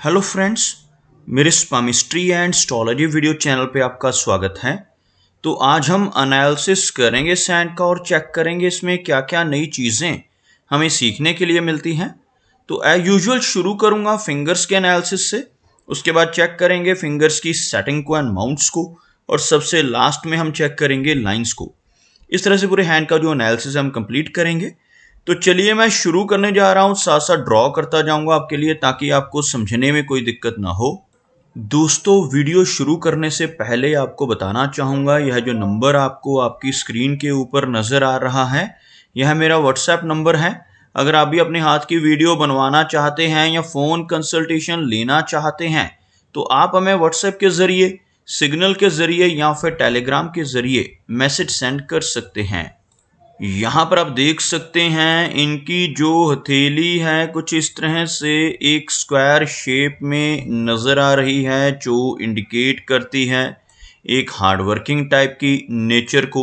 Hello friends, मेरे स्पामिस्ट्री and astrology video channel पे आपका स्वागत है। तो आज हम एनालिसिस करेंगे सैंड का और चेक करेंगे इसमें क्या क्या नई चीज़ें हमें सीखने के लिए मिलती हैं। तो एज यूजुअल शुरू करूंगा फिंगर्स के एनालिसिस से, उसके बाद चेक करेंगे फिंगर्स की सेटिंग को एंड माउंट्स को, और सबसे लास्ट में हम चेक करेंगे लाइंस को। इस तरह से पूरे हैंड का जो एनालिसिस हम कंप्लीट करेंगे। तो चलिए मैं शुरू करने जा रहा हूँ, साथ साथ ड्रॉ करता जाऊंगा आपके लिए ताकि आपको समझने में कोई दिक्कत ना हो। दोस्तों, वीडियो शुरू करने से पहले आपको बताना चाहूँगा, यह जो नंबर आपको आपकी स्क्रीन के ऊपर नज़र आ रहा है, यह मेरा व्हाट्सएप नंबर है। अगर आप भी अपने हाथ की वीडियो बनवाना चाहते हैं या फ़ोन कंसल्टेशन लेना चाहते हैं तो आप हमें व्हाट्सएप के ज़रिए, सिग्नल के ज़रिए या फिर टेलीग्राम के ज़रिए मैसेज सेंड कर सकते हैं। यहाँ पर आप देख सकते हैं इनकी जो हथेली है कुछ इस तरह से एक स्क्वायर शेप में नज़र आ रही है, जो इंडिकेट करती है एक हार्डवर्किंग टाइप की नेचर को।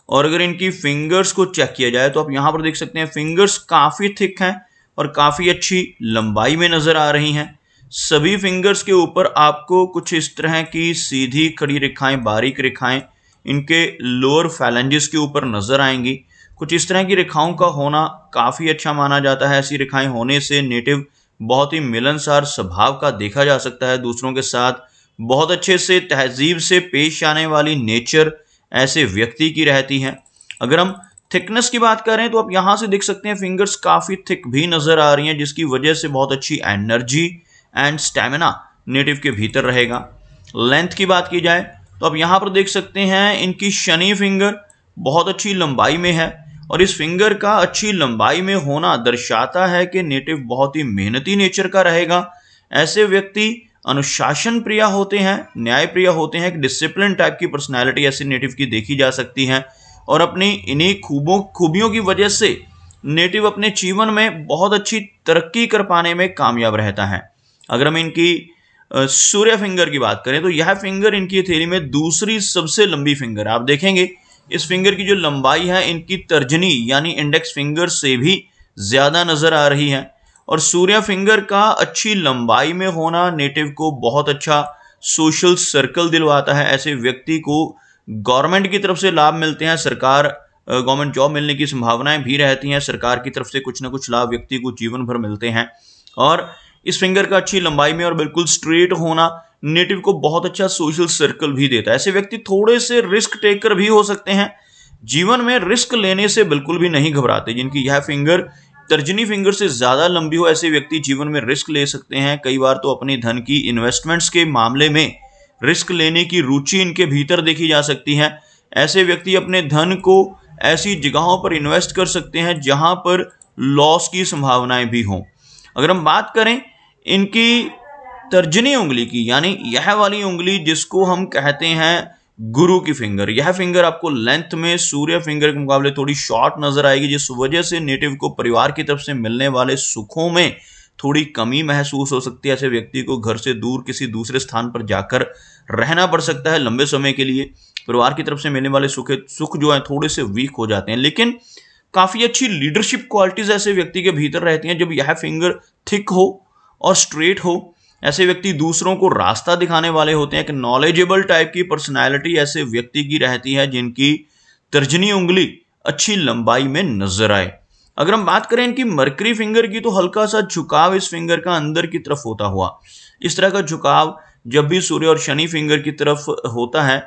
और अगर इनकी फिंगर्स को चेक किया जाए तो आप यहाँ पर देख सकते हैं फिंगर्स काफ़ी थिक हैं और काफ़ी अच्छी लंबाई में नज़र आ रही हैं। सभी फिंगर्स के ऊपर आपको कुछ इस तरह की सीधी खड़ी रेखाएं, बारीक रेखाएं इनके लोअर फैलेंजेस के ऊपर नज़र आएंगी। कुछ इस तरह की रेखाओं का होना काफ़ी अच्छा माना जाता है। ऐसी रेखाएं होने से नेटिव बहुत ही मिलनसार स्वभाव का देखा जा सकता है, दूसरों के साथ बहुत अच्छे से तहजीब से पेश आने वाली नेचर ऐसे व्यक्ति की रहती है। अगर हम थिकनेस की बात करें तो आप यहाँ से देख सकते हैं फिंगर्स काफ़ी थिक भी नज़र आ रही हैं, जिसकी वजह से बहुत अच्छी एनर्जी एंड स्टेमिना नेटिव के भीतर रहेगा। लेंथ की बात की जाए तो आप यहाँ पर देख सकते हैं इनकी शनि फिंगर बहुत अच्छी लंबाई में है, और इस फिंगर का अच्छी लंबाई में होना दर्शाता है कि नेटिव बहुत ही मेहनती नेचर का रहेगा। ऐसे व्यक्ति अनुशासन प्रिय होते हैं, न्याय प्रिय होते हैं, एक डिसिप्लिन टाइप की पर्सनैलिटी ऐसे नेटिव की देखी जा सकती है। और अपनी इन्हीं खूबियों की वजह से नेटिव अपने जीवन में बहुत अच्छी तरक्की कर पाने में कामयाब रहता है। अगर हम इनकी सूर्य फिंगर की बात करें तो यह फिंगर इनकी हथेली में दूसरी सबसे लंबी फिंगर है। आप देखेंगे इस फिंगर की जो लंबाई है इनकी तर्जनी यानी इंडेक्स फिंगर से भी ज़्यादा नज़र आ रही है। और सूर्य फिंगर का अच्छी लंबाई में होना नेटिव को बहुत अच्छा सोशल सर्कल दिलवाता है। ऐसे व्यक्ति को गवर्नमेंट की तरफ से लाभ मिलते हैं, गवर्नमेंट जॉब मिलने की संभावनाएं भी रहती हैं। सरकार की तरफ से कुछ ना कुछ लाभ व्यक्ति को जीवन भर मिलते हैं। और इस फिंगर का अच्छी लंबाई में और बिल्कुल स्ट्रेट होना नेटिव को बहुत अच्छा सोशल सर्कल भी देता है। ऐसे व्यक्ति थोड़े से रिस्क टेकर भी हो सकते हैं, जीवन में रिस्क लेने से बिल्कुल भी नहीं घबराते। जिनकी यह फिंगर तर्जनी फिंगर से ज़्यादा लंबी हो, ऐसे व्यक्ति जीवन में रिस्क ले सकते हैं। कई बार तो अपने धन की इन्वेस्टमेंट्स के मामले में रिस्क लेने की रुचि इनके भीतर देखी जा सकती है। ऐसे व्यक्ति अपने धन को ऐसी जगहों पर इन्वेस्ट कर सकते हैं जहां पर लॉस की संभावनाएं भी हों। अगर हम बात करें इनकी तर्जनी उंगली की, यानी यह वाली उंगली जिसको हम कहते हैं गुरु की फिंगर, यह फिंगर आपको लेंथ में सूर्य फिंगर के मुकाबले थोड़ी शॉर्ट नजर आएगी, जिस वजह से नेटिव को परिवार की तरफ से मिलने वाले सुखों में थोड़ी कमी महसूस हो सकती है। ऐसे व्यक्ति को घर से दूर किसी दूसरे स्थान पर जाकर रहना पड़ सकता है लंबे समय के लिए। परिवार की तरफ से मिलने वाले सुख जो है थोड़े से वीक हो जाते हैं, लेकिन काफ़ी अच्छी लीडरशिप क्वालिटीज ऐसे व्यक्ति के भीतर रहती हैं जब यह फिंगर थिक हो और स्ट्रेट हो। ऐसे व्यक्ति दूसरों को रास्ता दिखाने वाले होते हैं। एक नॉलेजेबल टाइप की पर्सनालिटी ऐसे व्यक्ति की रहती है जिनकी तर्जनी उंगली अच्छी लंबाई में नजर आए। अगर हम बात करें इनकी मरकरी फिंगर की तो हल्का सा झुकाव इस फिंगर का अंदर की तरफ होता हुआ, इस तरह का झुकाव जब भी सूर्य और शनि फिंगर की तरफ होता है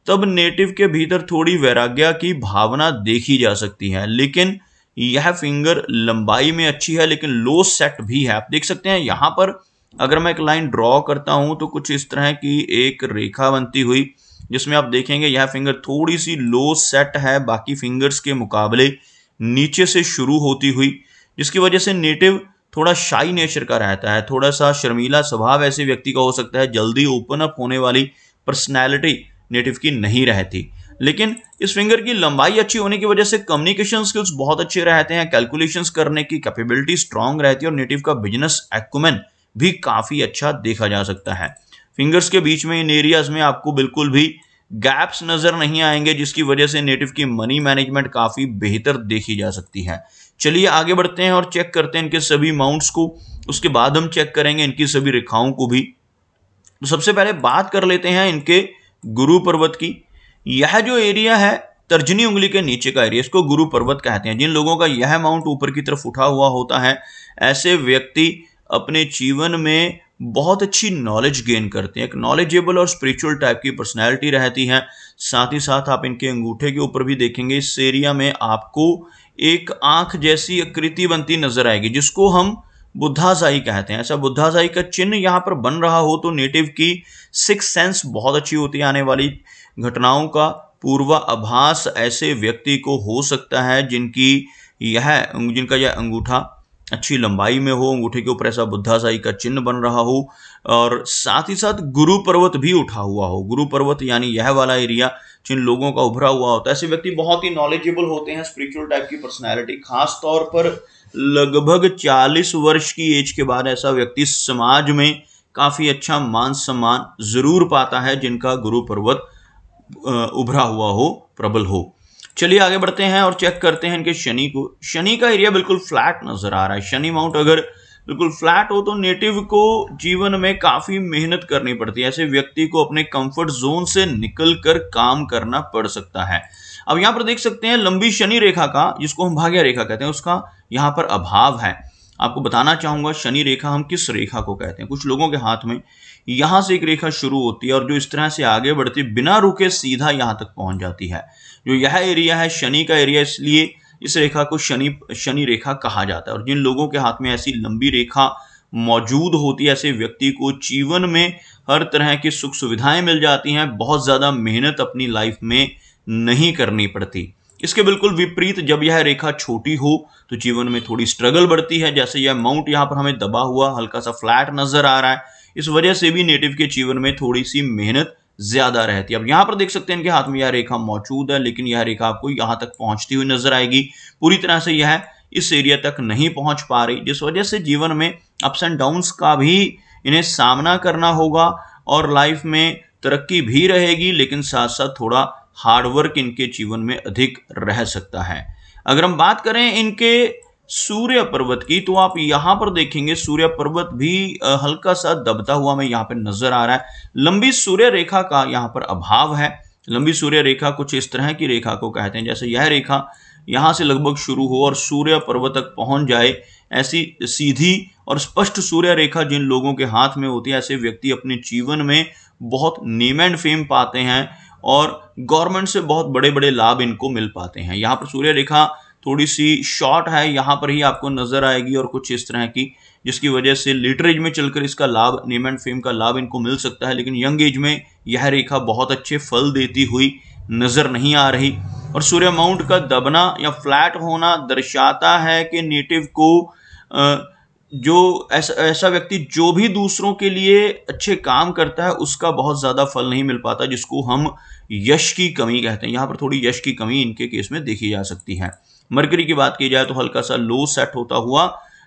तब नेटिव के भीतर थोड़ी वैराग्य की भावना देखी जा सकती है। लेकिन यह फिंगर लंबाई में अच्छी है लेकिन लो सेट भी है। आप देख सकते हैं यहाँ पर अगर मैं एक लाइन ड्रॉ करता हूं तो कुछ इस तरह की एक रेखा बनती हुई, जिसमें आप देखेंगे यह फिंगर थोड़ी सी लो सेट है बाकी फिंगर्स के मुकाबले, नीचे से शुरू होती हुई, जिसकी वजह से नेटिव थोड़ा शाई नेचर का रहता है, थोड़ा सा शर्मीला स्वभाव ऐसे व्यक्ति का हो सकता है। जल्दी ओपन अप होने वाली पर्सनैलिटी नेटिव की नहीं रहती। लेकिन इस फिंगर की लंबाई अच्छी होने की वजह से कम्युनिकेशन स्किल्स बहुत अच्छे रहते हैं, कैलकुलेशंस करने की कैपेबिलिटी स्ट्रांग रहती है, और नेटिव का बिजनेस एक्यूमेन भी काफ़ी अच्छा देखा जा सकता है। फिंगर्स के बीच में इन एरियाज में आपको बिल्कुल भी गैप्स नज़र नहीं आएंगे, जिसकी वजह से नेटिव की मनी मैनेजमेंट काफ़ी बेहतर देखी जा सकती है। चलिए आगे बढ़ते हैं और चेक करते हैं इनके सभी माउंट्स को, उसके बाद हम चेक करेंगे इनकी सभी रेखाओं को भी। तो सबसे पहले बात कर लेते हैं इनके गुरु पर्वत की। यह जो एरिया है तर्जनी उंगली के नीचे का एरिया, इसको गुरु पर्वत कहते हैं। जिन लोगों का यह माउंट ऊपर की तरफ उठा हुआ होता है, ऐसे व्यक्ति अपने जीवन में बहुत अच्छी नॉलेज गेन करते हैं। एक नॉलेजेबल और स्पिरिचुअल टाइप की पर्सनैलिटी रहती है। साथ ही साथ आप इनके अंगूठे के ऊपर भी देखेंगे, इस एरिया में आपको एक आंख जैसी आकृति बनती नजर आएगी, जिसको हम बुद्धाशाही कहते हैं। ऐसा बुद्धाशाही का चिन्ह यहाँ पर बन रहा हो तो नेटिव की सिक्स सेंस बहुत अच्छी होती है। आने वाली घटनाओं का पूर्वाभास ऐसे व्यक्ति को हो सकता है जिनका यह अंगूठा अच्छी लंबाई में हो, अंगूठे के ऊपर ऐसा बुद्धाशाही का चिन्ह बन रहा हो, और साथ ही साथ गुरु पर्वत भी उठा हुआ हो। गुरु पर्वत यानी यह वाला एरिया जिन लोगों का उभरा हुआ होता है, ऐसे व्यक्ति बहुत ही नॉलेजेबल होते हैं, स्पिरिचुअल टाइप की पर्सनैलिटी। खास तौर पर लगभग 40 वर्ष की एज के बाद ऐसा व्यक्ति समाज में काफी अच्छा मान सम्मान जरूर पाता है, जिनका गुरु पर्वत उभरा हुआ हो, प्रबल हो। चलिए आगे बढ़ते हैं और चेक करते हैं इनके शनि को। शनि का एरिया बिल्कुल फ्लैट नजर आ रहा है। शनि माउंट अगर बिल्कुल फ्लैट हो तो नेटिव को जीवन में काफी मेहनत करनी पड़ती है। ऐसे व्यक्ति को अपने कंफर्ट जोन से निकलकर काम करना पड़ सकता है। अब यहाँ पर देख सकते हैं लंबी शनि रेखा का, जिसको हम भाग्य रेखा कहते हैं, उसका यहाँ पर अभाव है। आपको बताना चाहूंगा शनि रेखा हम किस रेखा को कहते हैं। कुछ लोगों के हाथ में यहां से एक रेखा शुरू होती है और जो इस तरह से आगे बढ़ती बिना रुके सीधा यहां तक पहुंच जाती है। जो यह एरिया है शनि का एरिया, इसलिए इस रेखा को शनि रेखा कहा जाता है। और जिन लोगों के हाथ में ऐसी लंबी रेखा मौजूद होती है, ऐसे व्यक्ति को जीवन में हर तरह की सुख सुविधाएं मिल जाती हैं, बहुत ज्यादा मेहनत अपनी लाइफ में नहीं करनी पड़ती। इसके बिल्कुल विपरीत जब यह रेखा छोटी हो तो जीवन में थोड़ी स्ट्रगल बढ़ती है। जैसे यह माउंट यहाँ पर हमें दबा हुआ हल्का सा फ्लैट नजर आ रहा है, इस वजह से भी नेटिव के जीवन में थोड़ी सी मेहनत ज्यादा रहती है। अब यहाँ पर देख सकते हैं इनके हाथ में यह रेखा मौजूद है, लेकिन यह रेखा आपको यहाँ तक पहुंचती हुई नजर आएगी। पूरी तरह से यह इस एरिया तक नहीं पहुंच पा रही, जिस वजह से जीवन में अप्स एंड डाउन्स का भी इन्हें सामना करना होगा और लाइफ में तरक्की भी रहेगी, लेकिन साथ साथ थोड़ा हार्डवर्क इनके जीवन में अधिक रह सकता है। अगर हम बात करें इनके सूर्य पर्वत की, तो आप यहां पर देखेंगे सूर्य पर्वत भी हल्का सा दबता हुआ में यहां पर नजर आ रहा है। लंबी सूर्य रेखा का यहां पर अभाव है। लंबी सूर्य रेखा कुछ इस तरह की रेखा को कहते हैं, जैसे यह रेखा यहां से लगभग शुरू हो और सूर्य पर्वत तक पहुंच जाए। ऐसी सीधी और स्पष्ट सूर्य रेखा जिन लोगों के हाथ में होती है, ऐसे व्यक्ति अपने जीवन में बहुत नेम एंड फेम पाते हैं और गवर्नमेंट से बहुत बड़े बड़े लाभ इनको मिल पाते हैं। यहाँ पर सूर्य रेखा थोड़ी सी शॉर्ट है, यहाँ पर ही आपको नजर आएगी और कुछ इस तरह की, जिसकी वजह से लेटर एज में चलकर इसका लाभ, नेम एंड फेम का लाभ इनको मिल सकता है, लेकिन यंग एज में यह रेखा बहुत अच्छे फल देती हुई नजर नहीं आ रही। और सूर्य माउंट का दबना या फ्लैट होना दर्शाता है कि नेटिव को जो ऐसा व्यक्ति जो भी दूसरों के लिए अच्छे काम करता है उसका बहुत ज्यादा फल नहीं मिल पाता, जिसको हम यश की कमी कहते हैं। यहाँ पर थोड़ी यश की कमी इनके केस में देखी जा सकती है। मरकरी की बात की जाए तो हल्का सा लो सेट होता हुआ,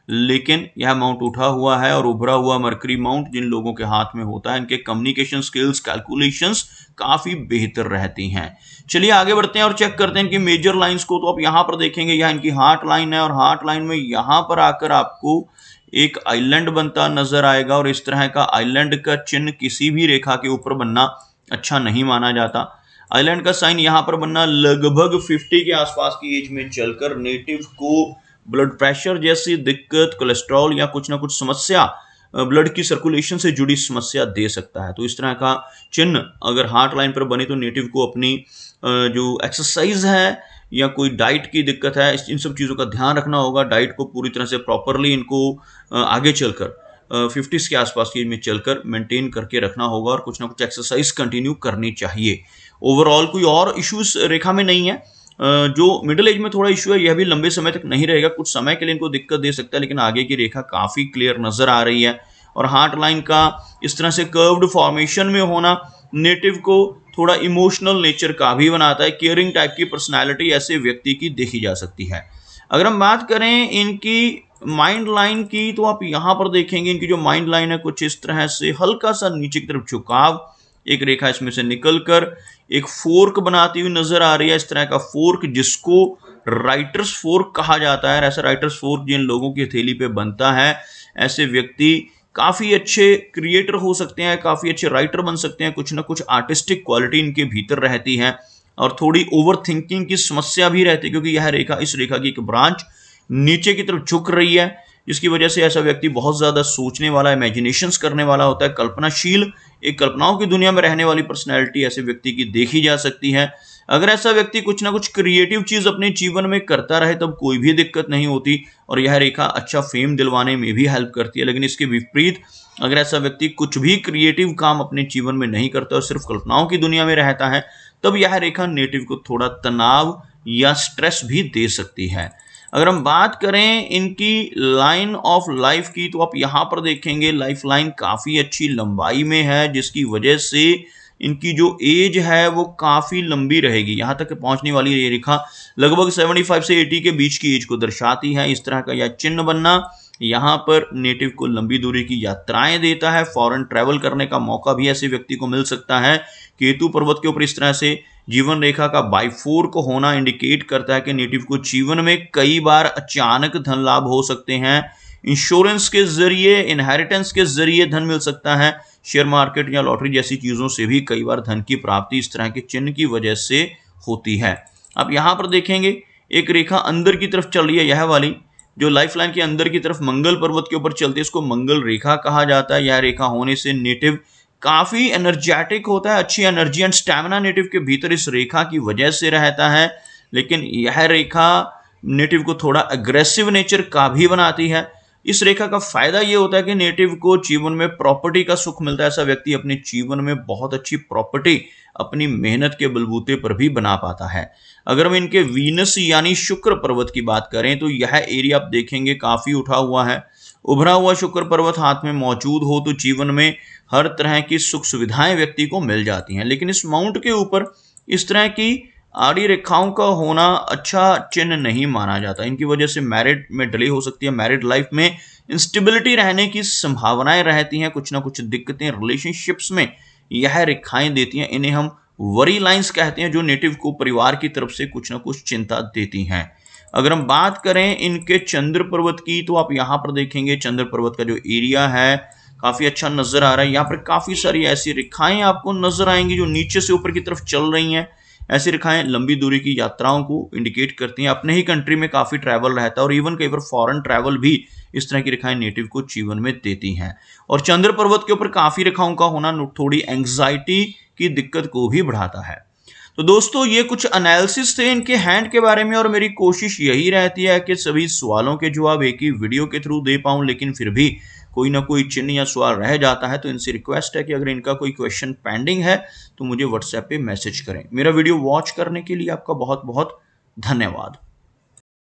लेकिन यह माउंट उठा हुआ है और उभरा हुआ मरकरी माउंट जिन लोगों के हाथ में होता है, इनके कम्युनिकेशन स्किल्स, कैलकुलेशंस काफी बेहतर रहती हैं। चलिए आगे बढ़ते हैं और चेक करते हैं इनकी मेजर लाइंस को। तो आप यहाँ पर देखेंगे यह इनकी हार्ट लाइन है और हार्ट लाइन में यहाँ पर आकर आपको एक आइलैंड बनता नजर आएगा और इस तरह का आइलैंड का चिन्ह किसी भी रेखा के ऊपर बनना अच्छा नहीं माना जाता। आइलैंड का साइन यहाँ पर बनना लगभग 50 के आसपास की एज में चलकर नेटिव को ब्लड प्रेशर जैसी दिक्कत, कोलेस्ट्रॉल या कुछ ना कुछ समस्या, ब्लड की सर्कुलेशन से जुड़ी समस्या दे सकता है। तो इस तरह का चिन्ह अगर हार्ट लाइन पर बने तो नेटिव को अपनी जो एक्सरसाइज है या कोई डाइट की दिक्कत है, इन सब चीज़ों का ध्यान रखना होगा। डाइट को पूरी तरह से प्रॉपरली इनको आगे चलकर 50s के आसपास की में चलकर मेंटेन करके रखना होगा और कुछ ना कुछ एक्सरसाइज कंटिन्यू करनी चाहिए। ओवरऑल कोई और इश्यूज रेखा में नहीं है। जो मिडिल एज में थोड़ा इशू है, यह भी लंबे समय तक नहीं रहेगा, कुछ समय के लिए इनको दिक्कत दे सकता है, लेकिन आगे की रेखा काफ़ी क्लियर नज़र आ रही है। और हार्ट लाइन का इस तरह से कर्व्ड फॉर्मेशन में होना नेटिव को थोड़ा इमोशनल नेचर का भी बनाता है। केयरिंग टाइप की पर्सनैलिटी ऐसे व्यक्ति की देखी जा सकती है। अगर हम बात करें इनकी माइंड लाइन की, तो आप यहाँ पर देखेंगे इनकी जो माइंड लाइन है कुछ इस तरह से हल्का सा नीचे की तरफ झुकाव, एक रेखा इसमें से निकलकर एक फोर्क बनाती हुई नजर आ रही है। इस तरह का फोर्क जिसको राइटर्स फोर्क कहा जाता है। ऐसा राइटर्स फोर्क जिन लोगों की हथेली पे बनता है, ऐसे व्यक्ति काफी अच्छे क्रिएटर हो सकते हैं, काफी अच्छे राइटर बन सकते हैं। कुछ ना कुछ आर्टिस्टिक क्वालिटी इनके भीतर रहती है और थोड़ी ओवर थिंकिंग की समस्या भी रहती है, क्योंकि यह रेखा, इस रेखा की एक ब्रांच नीचे की तरफ झुक रही है, जिसकी वजह से ऐसा व्यक्ति बहुत ज्यादा सोचने वाला, इमेजिनेशंस करने वाला होता है, कल्पनाशील, एक कल्पनाओं की दुनिया में रहने वाली पर्सनैलिटी ऐसे व्यक्ति की देखी जा सकती है। अगर ऐसा व्यक्ति कुछ ना कुछ क्रिएटिव चीज अपने जीवन में करता रहे तब कोई भी दिक्कत नहीं होती और यह रेखा अच्छा फेम दिलवाने में भी हेल्प करती है। लेकिन इसके विपरीत अगर ऐसा व्यक्ति कुछ भी क्रिएटिव काम अपने जीवन में नहीं करता और सिर्फ कल्पनाओं की दुनिया में रहता है, तब यह रेखा नेटिव को थोड़ा तनाव या स्ट्रेस भी दे सकती है। अगर हम बात करें इनकी लाइन ऑफ लाइफ की, तो आप यहां पर देखेंगे लाइफ लाइन काफी अच्छी लंबाई में है, जिसकी वजह से इनकी जो एज है वो काफी लंबी रहेगी। यहां तक पहुंचने वाली ये रेखा लगभग 75 से 80 के बीच की एज को दर्शाती है। इस तरह का यह चिन्ह बनना यहाँ पर नेटिव को लंबी दूरी की यात्राएं देता है। फॉरेन ट्रैवल करने का मौका भी ऐसे व्यक्ति को मिल सकता है। केतु पर्वत के ऊपर इस तरह से जीवन रेखा का बाइफोर को होना इंडिकेट करता है कि नेटिव को जीवन में कई बार अचानक धन लाभ हो सकते हैं। इंश्योरेंस के जरिए, इनहेरिटेंस के जरिए धन मिल सकता है। शेयर मार्केट या लॉटरी जैसी चीजों से भी कई बार धन की प्राप्ति इस तरह के चिन्ह की वजह से होती है। अब यहां पर देखेंगे एक रेखा अंदर की तरफ चल रही है, यह वाली जो लाइफ लाइन के अंदर की तरफ मंगल पर्वत के ऊपर चलती है, इसको मंगल रेखा कहा जाता है। यह रेखा होने से नेटिव काफी एनर्जेटिक होता है, अच्छी एनर्जी एंड स्टैमिना नेटिव के भीतर इस रेखा की वजह से रहता है। लेकिन यह रेखा नेटिव को थोड़ा अग्रेसिव नेचर का भी बनाती है। इस रेखा का फायदा यह होता है कि नेटिव को जीवन में प्रॉपर्टी का सुख मिलता है। ऐसा व्यक्ति अपने जीवन में बहुत अच्छी प्रॉपर्टी अपनी मेहनत के बलबूते पर भी बना पाता है। अगर हम इनके वीनस यानी शुक्र पर्वत की बात करें तो यह एरिया आप देखेंगे काफी उठा हुआ है। उभरा हुआ शुक्र पर्वत हाथ में मौजूद हो तो जीवन में हर तरह की सुख सुविधाएं व्यक्ति को मिल जाती हैं। लेकिन इस माउंट के ऊपर इस तरह की आड़ी रेखाओं का होना अच्छा चिन्ह नहीं माना जाता। इनकी वजह से मैरिड में डिले हो सकती है, मैरिड लाइफ में इंस्टेबिलिटी रहने की संभावनाएं रहती हैं, कुछ ना कुछ दिक्कतें रिलेशनशिप्स में यह रेखाएं देती हैं। इन्हें हम वरी लाइंस कहते हैं, जो नेटिव को परिवार की तरफ से कुछ ना कुछ चिंता देती हैं। अगर हम बात करें इनके चंद्र पर्वत की, तो आप यहाँ पर देखेंगे चंद्र पर्वत का जो एरिया है काफी अच्छा नजर आ रहा है। यहाँ पर काफी सारी ऐसी रेखाएं आपको नजर आएंगी जो नीचे से ऊपर की तरफ चल रही हैं। ऐसी रेखाएं लंबी दूरी की यात्राओं को इंडिकेट करती हैं। अपने ही कंट्री में काफी ट्रैवल रहता है और इवन कई बार फॉरेन ट्रैवल भी इस तरह की रेखाएं नेटिव को जीवन में देती हैं। और चंद्र पर्वत के ऊपर काफी रेखाओं का होना थोड़ी एंग्जाइटी की दिक्कत को भी बढ़ाता है। तो दोस्तों ये कुछ एनालिसिस थे इनके हैंड के बारे में और मेरी कोशिश यही रहती है कि सभी सवालों के जवाब एक ही वीडियो के थ्रू दे पाऊं, लेकिन फिर भी कोई ना कोई चिन्ह या सवाल रह जाता है। तो इनसे रिक्वेस्ट है कि अगर इनका कोई क्वेश्चन पेंडिंग है तो मुझे व्हाट्सएप पे मैसेज करें। मेरा वीडियो वॉच करने के लिए आपका बहुत बहुत धन्यवाद।